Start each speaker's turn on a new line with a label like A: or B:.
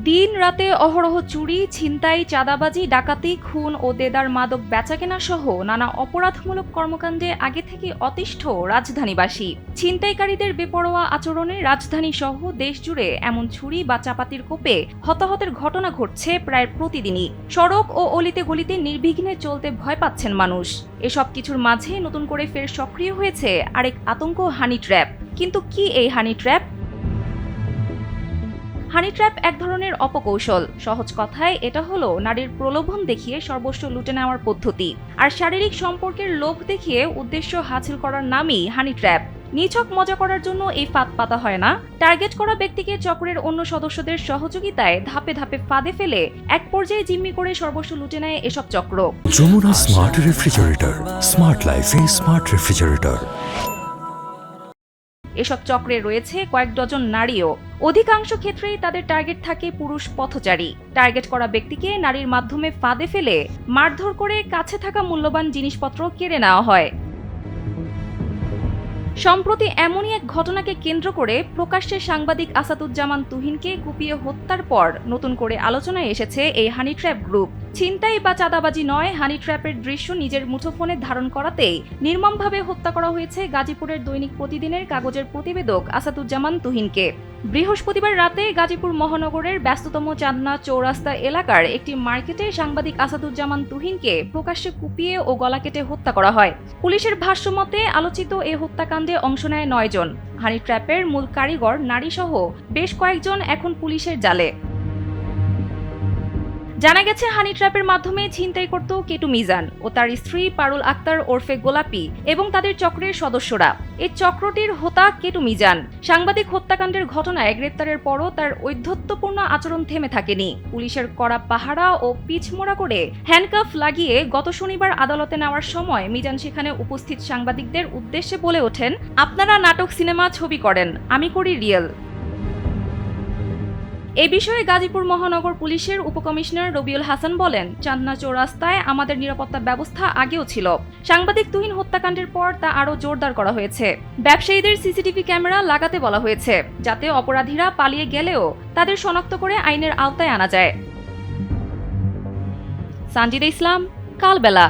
A: দিন রাতে অহরহ চুরি, ছিনতাই, চাঁদাবাজি, ডাকাতি, খুন ও দেদার মাদক বেচাকেনা সহ নানা অপরাধমূলক কর্মকাণ্ডে আগে থেকে অতিষ্ঠ রাজধানীবাসী। ছিনতাইকারীদের বেপরোয়া আচরণে রাজধানী সহ দেশজুড়ে এমন ছুরি বা চাপাতির কোপে হতাহতের ঘটনা ঘটছে প্রায় প্রতিদিনই। সড়ক ও অলিতে গলিতে নির্বিঘ্নে চলতে ভয় পাচ্ছেন মানুষ। এসব কিছুর মাঝে নতুন করে ফের সক্রিয় হয়েছে আরেক আতঙ্ক, হানি ট্র্যাপ। কিন্তু কি এই হানি ট্র্যাপ? হানি ট্র্যাপ এক ধরনের অপকৌশল। সহজ কথায় এটা হলো নারীর প্রলোভন দেখিয়ে সর্বস্ব লুটে নেওয়ার পদ্ধতি। আর শারীরিক সম্পর্কের লোভ দেখিয়ে উদ্দেশ্য হাসিল করার নামই হানি ট্র্যাপ। নিছক মজা করার জন্য এই ফাঁদ পাতা হয় না। টার্গেট করা ব্যক্তিকে চক্রের অন্য সদস্যদের সহযোগিতায় ধাপে ধাপে ফাঁদে ফেলে এক পর্যায়ে জিম্মি করে সর্বস্ব লুটে নেয় এসব চক্র।
B: যমুনা স্মার্ট রেফ্রিজারেটর, স্মার্ট লাইফে স্মার্ট রেফ্রিজারেটর।
A: এসব চক্রে রয়েছে কয়েক ডজন নারীও। অধিকাংশ ক্ষেত্রেই তাদের টার্গেট থাকে পুরুষ পথচারী। টার্গেট করা ব্যক্তিকে নারীর মাধ্যমে ফাঁদে ফেলে মারধর করে কাছে থাকা মূল্যবান জিনিসপত্র কেড়ে নেওয়া হয়। সম্প্রতি এমনই এক ঘটনাকে কেন্দ্র করে প্রকাশ্যে সাংবাদিক আসাদুজ্জামান তুহিনকে কুপিয়ে হত্যার পর নতুন করে আলোচনায় এসেছে এই হানি ট্র্যাপ গ্রুপ। ছিনতাই বা চাঁদাবাজি নয়, হানি ট্র্যাপের দৃশ্য নিজের মুঠোফোনে ধারণ করাতেই নির্মমভাবে হত্যা করা হয়েছে গাজীপুরের দৈনিক প্রতিদিনের কাগজের প্রতিবেদক আসাদুজ্জামান তুহিনকে। বৃহস্পতিবার রাতে গাজীপুর মহানগরের ব্যস্ততম চাঁদনা চৌরাস্তা এলাকার একটি মার্কেটে সাংবাদিক আসাদুজ্জামান তুহিনকে প্রকাশ্যে কুপিয়ে ও গলা কেটে হত্যা করা হয়। পুলিশের ভাষ্যমতে আলোচিত এ হত্যাকাণ্ডে অংশ নেয় 9 জন। হানি ট্র্যাপের মূল কারিগর নারীসহ বেশ কয়েকজন এখন পুলিশের জালে। জানা গেছে হানি ট্র্যাপের মাধ্যমে ছিনতাই করত কেটু মিজান ও তার স্ত্রী পারুল আক্তার ওরফে গোলাপি এবং তাদের চক্রের সদস্যরা। এই চক্রটির হোতা কেটু মিজান। সাংবাদিক হত্যাকাণ্ডের ঘটনায় গ্রেপ্তারের পরও তার ঔদ্ধত্যপূর্ণ আচরণ থেমে থাকেনি। পুলিশের কড়া পাহারা ও পিছমোড়া করে হ্যান্ডকাফ লাগিয়ে গত শনিবার আদালতে নেওয়ার সময় মিজান সেখানে উপস্থিত সাংবাদিকদের উদ্দেশ্যে বলে ওঠেন, আপনারা নাটক, সিনেমা, ছবি করেন, আমি করি রিয়েল। এ বিষয়ে গাজীপুর মহানগর পুলিশের উপকমিশনার রবিউল হাসান বলেন, চাঁদনা চৌরাস্তায় আমাদের নিরাপত্তা ব্যবস্থা আগেও ছিল। সাংবাদিক তুহিন হত্যাকাণ্ডের পর তা আরও জোরদার করা হয়েছে। ব্যবসায়ীদের সিসিটিভি ক্যামেরা লাগাতে বলা হয়েছে, যাতে অপরাধীরা পালিয়ে গেলেও তাদের শনাক্ত করে আইনের আওতায় আনা যায়। সানজিদা ইসলাম, কালবেলা।